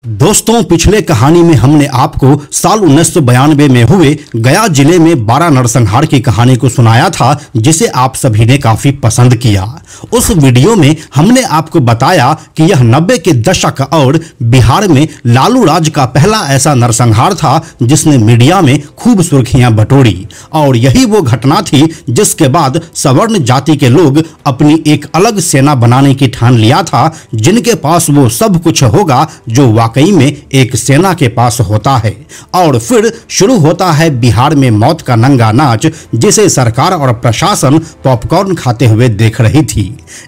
दोस्तों, पिछले कहानी में हमने आपको साल 1992 में हुए गया जिले में 12 नरसंहार की कहानी को सुनाया था, जिसे आप सभी ने काफी पसंद किया। उस वीडियो में हमने आपको बताया कि यह 90 के दशक और बिहार में लालू राज का पहला ऐसा नरसंहार था जिसने मीडिया में खूब सुर्खियां बटोरी। और यही वो घटना थी जिसके बाद सवर्ण जाति के लोग अपनी एक अलग सेना बनाने की ठान लिया था, जिनके पास वो सब कुछ होगा जो वाकई में एक सेना के पास होता है। और फिर शुरू होता है बिहार में मौत का नंगा नाच, जिसे सरकार और प्रशासन पॉपकॉर्न खाते हुए देख रही थी।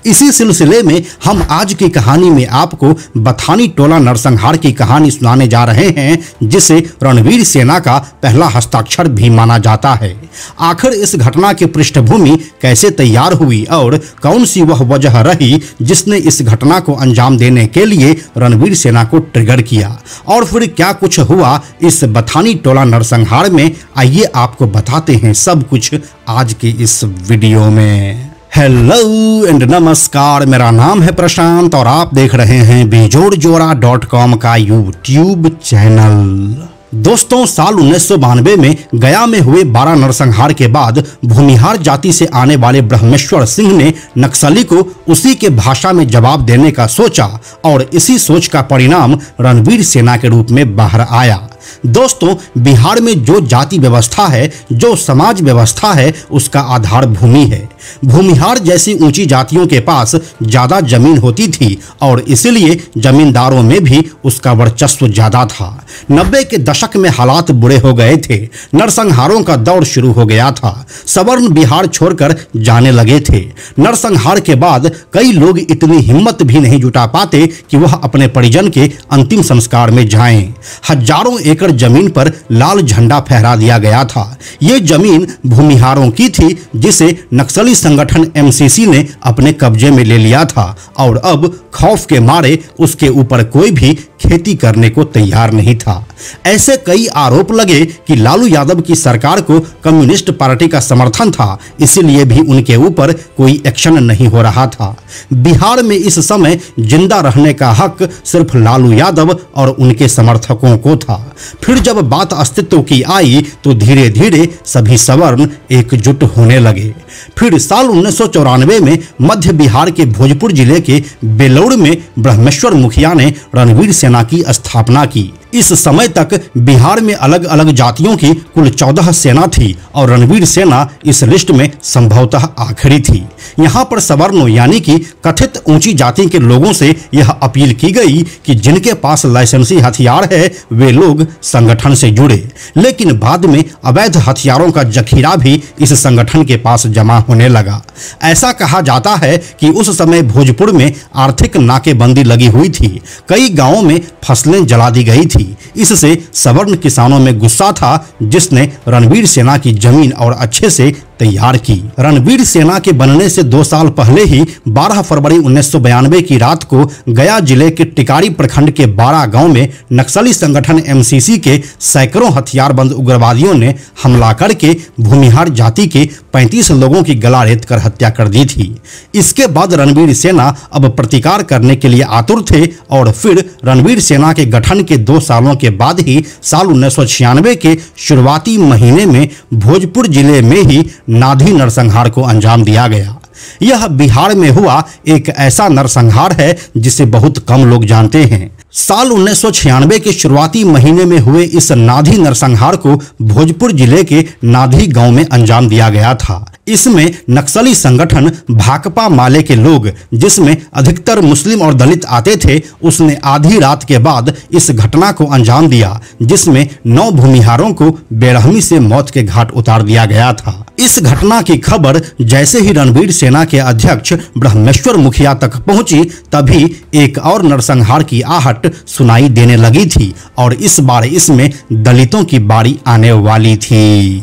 इसी सिलसिले में हम आज की कहानी में आपको बथानी टोला नरसंहार की कहानी सुनाने जा रहे हैं, जिसे रणवीर सेना का पहला हस्ताक्षर भी माना जाता है। आखिर इस घटना की पृष्ठभूमि कैसे तैयार हुई और कौन सी वह वजह रही जिसने इस घटना को अंजाम देने के लिए रणवीर सेना को ट्रिगर किया, और फिर क्या कुछ हुआ इस बथानी टोला नरसंहार में, आइए आपको बताते हैं सब कुछ आज के इस वीडियो में। हेलो एंड नमस्कार, मेरा नाम है प्रशांत और आप देख रहे हैं बेजोड़जोड़ा.com का यूट्यूब चैनल। दोस्तों, साल 1992 में गया में हुए 12 नरसंहार के बाद भूमिहार जाति से आने वाले ब्रह्मेश्वर सिंह ने नक्सली को उसी के भाषा में जवाब देने का सोचा, और इसी सोच का परिणाम रणवीर सेना के रूप में बाहर आया। दोस्तों, बिहार में जो जाति व्यवस्था है, जो समाज व्यवस्था है, उसका आधार भूमि है। भूमिहार जैसी ऊंची जातियों के पास ज्यादा जमीन होती थी और इसलिए जमींदारों में भी उसका वर्चस्व ज्यादा था। 90 के दशक में हालात बुरे हो गए थे। नरसंहारों का दौर शुरू हो गया था। सवर्ण बिहार छोड़कर जाने लगे थे। नरसंहार के बाद कई लोग इतनी हिम्मत भी नहीं जुटा पाते कि वह अपने परिजन के अंतिम संस्कार में जाएं। हजारों एकड़ जमीन पर लाल झंडा फहरा दिया गया था। ये जमीन भूमिहारों की थी, जिसे नक्सली संगठन एमसीसी ने अपने कब्जे में ले लिया था, और अब खौफ के मारे उसके ऊपर कोई भी खेती करने को तैयार नहीं था। ऐसे कई आरोप लगे कि लालू यादव की सरकार को कम्युनिस्ट पार्टी का समर्थन था, इसलिए भी उनके ऊपर कोई एक्शन नहीं हो रहा था। बिहार में इस समय जिंदा रहने का हक सिर्फ लालू यादव और उनके समर्थकों को था। फिर जब बात अस्तित्व की आई तो धीरे धीरे सभी सवर्ण एकजुट होने लगे। फिर साल 1994 में मध्य बिहार के भोजपुर जिले के बेलौर में ब्रह्मेश्वर मुखिया ने रणवीर सेना की स्थापना की। इस समय तक बिहार में अलग अलग जातियों की कुल 14 सेना थी और रणवीर सेना इस लिस्ट में संभवतः आखिरी थी। यहाँ पर सवर्णों यानी कि कथित ऊंची जाति के लोगों से यह अपील की गई कि जिनके पास लाइसेंसी हथियार है वे लोग संगठन से जुड़े, लेकिन बाद में अवैध हथियारों का जखीरा भी इस संगठन के पास जमा होने लगा। ऐसा कहा जाता है कि उस समय भोजपुर में आर्थिक नाकेबंदी लगी हुई थी। कई गांवों में फसलें जला दी गई थी। इससे सवर्ण किसानों में गुस्सा था, जिसने रणवीर सेना की जमीन और अच्छे से तैयार की। रणवीर सेना के बनने से 2 साल पहले ही 12 फरवरी 1992 की रात को गया जिले के टिकारी प्रखंड के 12 गांव में नक्सली संगठन एमसीसी के सैकड़ों हथियारबंद उग्रवादियों ने हमला करके भूमिहार जाति के 35 लोगों की गला रेत कर हत्या कर दी थी। इसके बाद रणवीर सेना अब प्रतिकार करने के लिए आतुर थे, और फिर रणवीर सेना के गठन के 2 सालों के बाद ही साल 1996 के शुरुआती महीने में भोजपुर जिले में ही नाधी नरसंहार को अंजाम दिया गया। यह बिहार में हुआ एक ऐसा नरसंहार है जिसे बहुत कम लोग जानते हैं। साल 1996 के शुरुआती महीने में हुए इस नाधी नरसंहार को भोजपुर जिले के नाधी गांव में अंजाम दिया गया था। इसमें नक्सली संगठन भाकपा माले के लोग, जिसमें अधिकतर मुस्लिम और दलित आते थे, उसने आधी रात के बाद इस घटना को अंजाम दिया, जिसमें 9 भूमिहारों को बेरहमी से मौत के घाट उतार दिया गया था। इस घटना की खबर जैसे ही रणवीर सेना के अध्यक्ष ब्रह्मेश्वर मुखिया तक पहुंची, तभी एक और नरसंहार की आहट सुनाई देने लगी थी, और इस बार इसमें दलितों की बारी आने वाली थी।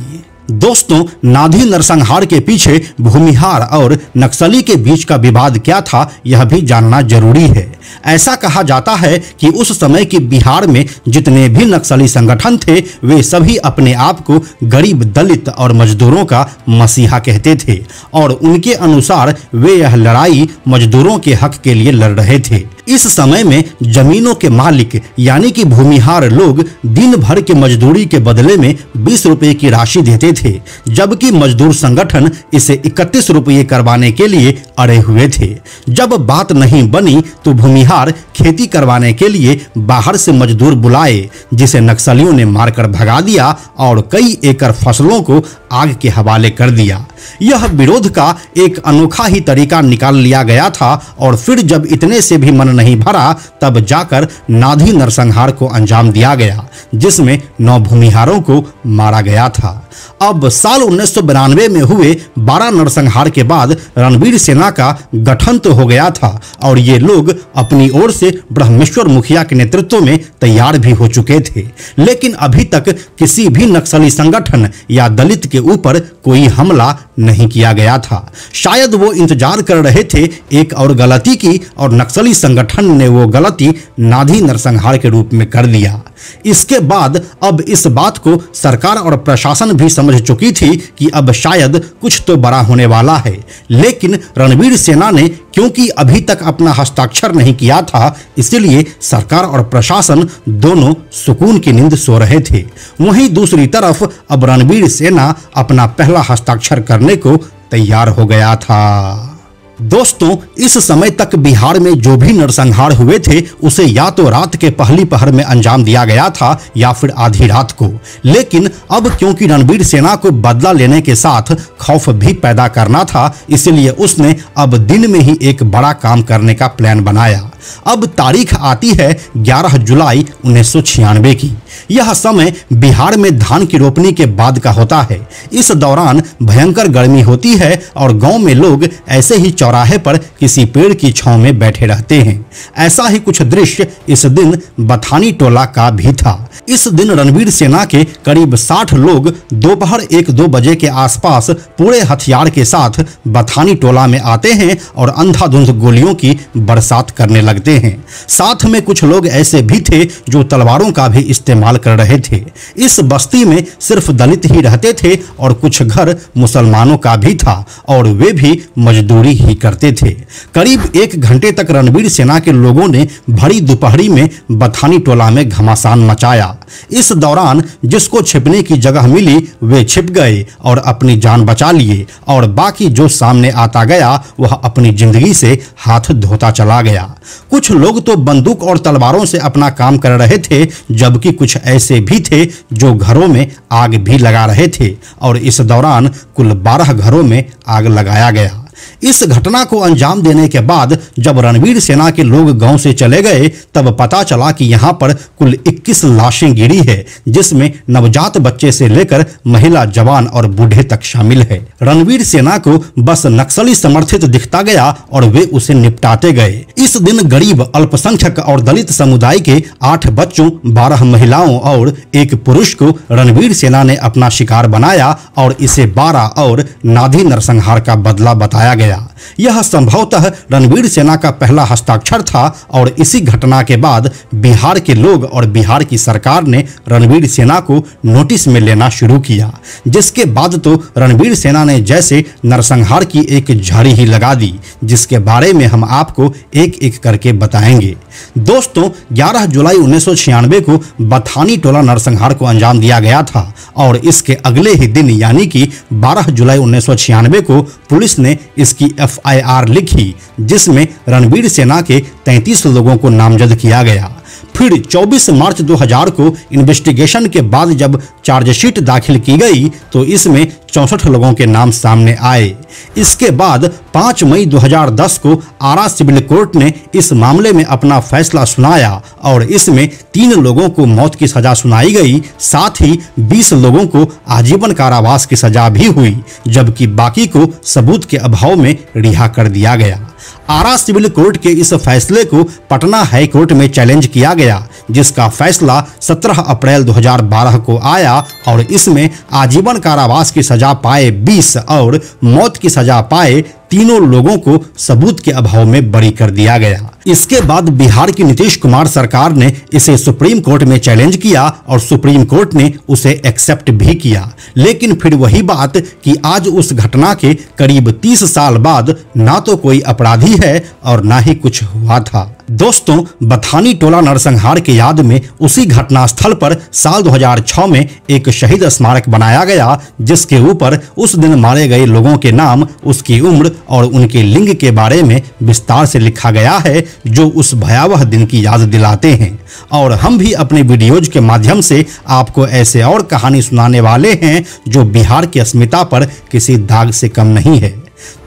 दोस्तों, नाधी नरसंहार के पीछे भूमिहार और नक्सली के बीच का विवाद क्या था, यह भी जानना जरूरी है। ऐसा कहा जाता है कि उस समय के बिहार में जितने भी नक्सली संगठन थे, वे सभी अपने आप को गरीब, दलित और मजदूरों का मसीहा कहते थे, और उनके अनुसार वे यह लड़ाई मजदूरों के हक के लिए लड़ रहे थे। इस समय में जमीनों के मालिक यानी कि भूमिहार लोग दिन भर के मजदूरी के बदले में 20 रुपए की राशि देते थे, जबकि मजदूर संगठन इसे 31 रुपये करवाने के लिए अड़े हुए थे। जब बात नहीं बनी तो भूमिहार खेती करवाने के लिए बाहर से मजदूर बुलाए, जिसे नक्सलियों ने मारकर भगा दिया और कई एकड़ फसलों को आग के हवाले कर दिया। यह विरोध का एक अनोखा ही तरीका निकाल लिया गया था और फिर जब इतने से भी मन नहीं भरा तब जाकर नाधी नरसंहार को अंजाम दिया गया, जिसमें 9 भूमिहारों को मारा गया था। अब साल 1992 में हुए 12 नरसंहार के बाद रणवीर सेना का गठन तो हो गया था और ये लोग अपनी ओर से ब्रह्मेश्वर मुखिया के नेतृत्व में तैयार भी हो चुके थे, लेकिन अभी तक किसी भी नक्सली संगठन या दलित के ऊपर कोई हमला नहीं किया गया था। शायद वो इंतजार कर रहे थे एक और गलती की और नक्सली संगठन ने वो गलती नाधी नरसंहार के रूप में कर दिया। इसके बाद अब इस बात को सरकार और प्रशासन भी समझ चुकी थी कि अब शायद कुछ तो बड़ा होने वाला है, लेकिन रणवीर सेना ने क्योंकि अभी तक अपना हस्ताक्षर नहीं किया था, इसलिए सरकार और प्रशासन दोनों सुकून की नींद सो रहे थे। वहीं दूसरी तरफ अब रणवीर सेना अपना पहला हस्ताक्षर करने को तैयार हो गया था। दोस्तों, इस समय तक बिहार में जो भी नरसंहार हुए थे उसे या तो रात के पहली पहर में अंजाम दिया गया था या फिर आधी रात को, लेकिन अब क्योंकि रणवीर सेना को बदला लेने के साथ खौफ भी पैदा करना था, इसलिए उसने अब दिन में ही एक बड़ा काम करने का प्लान बनाया। अब तारीख आती है 11 जुलाई 1996 की। यह समय बिहार में धान की रोपनी के बाद का होता है। इस दौरान भयंकर गर्मी होती है और गांव में लोग ऐसे ही चौराहे पर किसी पेड़ की छांव में बैठे रहते हैं। ऐसा ही कुछ दृश्य इस दिन बथानी टोला का भी था। इस दिन रणवीर सेना के करीब 60 लोग दोपहर 1-2 बजे के आसपास पूरे हथियार के साथ बथानी टोला में आते हैं और अंधाधुंध गोलियों की बरसात करने लगते हैं। साथ में कुछ लोग ऐसे भी थे जो तलवारों का भी इस्तेमाल कर रहे थे। इस बस्ती में सिर्फ दलित ही रहते थे और कुछ घर मुसलमानों का भी था और वे भी मजदूरी ही करते थे। करीब 1 घंटे तक रणवीर सेना के लोगों ने भरी दोपहरी में बथानी टोला में घमासान मचाया। इस दौरान जिसको छिपने की जगह मिली वे छिप गए और अपनी जान बचा लिए और बाकी जो सामने आता गया वह अपनी जिंदगी से हाथ धोता चला गया। कुछ लोग तो बंदूक और तलवारों से अपना काम कर रहे थे, जबकि कुछ ऐसे भी थे जो घरों में आग भी लगा रहे थे और इस दौरान कुल 12 घरों में आग लगाया गया। इस घटना को अंजाम देने के बाद जब रणवीर सेना के लोग गांव से चले गए तब पता चला कि यहां पर कुल 21 लाशें गिरी है, जिसमें नवजात बच्चे से लेकर महिला, जवान और बूढ़े तक शामिल है। रणवीर सेना को बस नक्सली समर्थित दिखता गया और वे उसे निपटाते गए। इस दिन गरीब, अल्पसंख्यक और दलित समुदाय के 8 बच्चों, 12 महिलाओं और 1 पुरुष को रणवीर सेना ने अपना शिकार बनाया और इसे 12 और नाधी नरसंहार का बदला बताया गया। यह संभवतः रणवीर सेना का पहला हस्ताक्षर था और इसी घटना के बाद बिहार के लोग और बिहार की सरकार ने रणवीर सेना को नोटिस में लेना शुरू किया, जिसके बाद तो रणवीर सेना ने जैसे नरसंहार की एक झाड़ी ही लगा दी, जिसके बारे में हम आपको एक एक करके बताएंगे। दोस्तों, 11 जुलाई 1996 को बथानी टोला नरसंहार को अंजाम दिया गया था और इसके अगले ही दिन यानी कि 12 जुलाई 1996 को पुलिस ने इसकी FIR लिखी, जिसमें रणवीर सेना के 33 लोगों को नामजद किया गया। फिर 24 मार्च 2000 को इन्वेस्टिगेशन के बाद जब चार्जशीट दाखिल की गई तो इसमें 64 लोगों के नाम सामने आए। इसके बाद 5 मई 2010 को आरा सिविल कोर्ट ने इस मामले में अपना फैसला सुनाया और इसमें 3 लोगों को मौत की सजा सुनाई गई, साथ ही 20 लोगों को आजीवन कारावास की सजा भी हुई, जबकि बाकी को सबूत के अभाव में रिहा कर दिया गया। आरा सिविल कोर्ट के इस फैसले को पटना हाई कोर्ट में चैलेंज किया गया, जिसका फैसला 17 अप्रैल 2012 को आया और इसमें आजीवन कारावास की सजा पाए 20 और मौत की सजा पाए तीनों लोगों को सबूत के अभाव में बरी कर दिया गया। इसके बाद बिहार की नीतीश कुमार सरकार ने इसे सुप्रीम कोर्ट में चैलेंज किया और सुप्रीम कोर्ट ने उसे एक्सेप्ट भी किया। लेकिन फिर वही बात कि आज उस घटना के करीब 30 साल बाद ना तो कोई अपराधी है और ना ही कुछ हुआ था। दोस्तों, बथानी टोला नरसंहार की याद में उसी घटनास्थल पर साल 2006 में एक शहीद स्मारक बनाया गया, जिसके ऊपर उस दिन मारे गए लोगों के नाम, उसकी उम्र और उनके लिंग के बारे में विस्तार से लिखा गया है, जो उस भयावह दिन की याद दिलाते हैं। और हम भी अपने वीडियोज के माध्यम से आपको ऐसे और कहानी सुनाने वाले हैं जो बिहार की अस्मिता पर किसी दाग से कम नहीं है।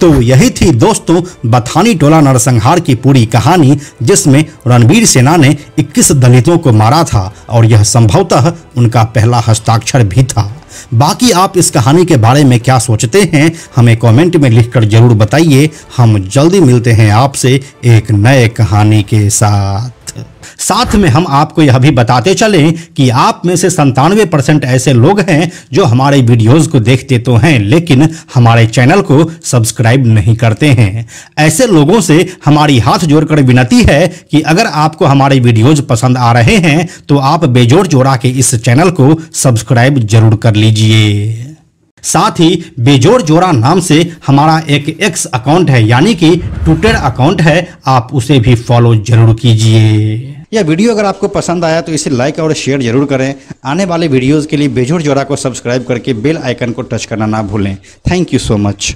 तो यही थी दोस्तों बथानी टोला नरसंहार की पूरी कहानी, जिसमें रणवीर सेना ने 21 दलितों को मारा था और यह संभवतः उनका पहला हस्ताक्षर भी था। बाकी आप इस कहानी के बारे में क्या सोचते हैं, हमें कमेंट में लिखकर जरूर बताइए। हम जल्दी मिलते हैं आपसे एक नए कहानी के साथ में हम आपको यह भी बताते चलें कि आप में से 97% ऐसे लोग हैं जो हमारे वीडियोस को देखते तो हैं, लेकिन हमारे चैनल को सब्सक्राइब नहीं करते हैं। ऐसे लोगों से हमारी हाथ जोड़कर विनती है कि अगर आपको हमारे वीडियोस पसंद आ रहे हैं तो आप बेजोड़ जोड़ा के इस चैनल को सब्सक्राइब जरूर कर लीजिए। साथ ही बेजोड़ जोड़ा नाम से हमारा एक एक्स अकाउंट है, यानी कि ट्विटर अकाउंट है, आप उसे भी फॉलो जरूर कीजिए। यह वीडियो अगर आपको पसंद आया तो इसे लाइक और शेयर जरूर करें। आने वाले वीडियोस के लिए बेजोड़ जोड़ा को सब्सक्राइब करके बेल आइकन को टच करना ना भूलें। Thank you so much.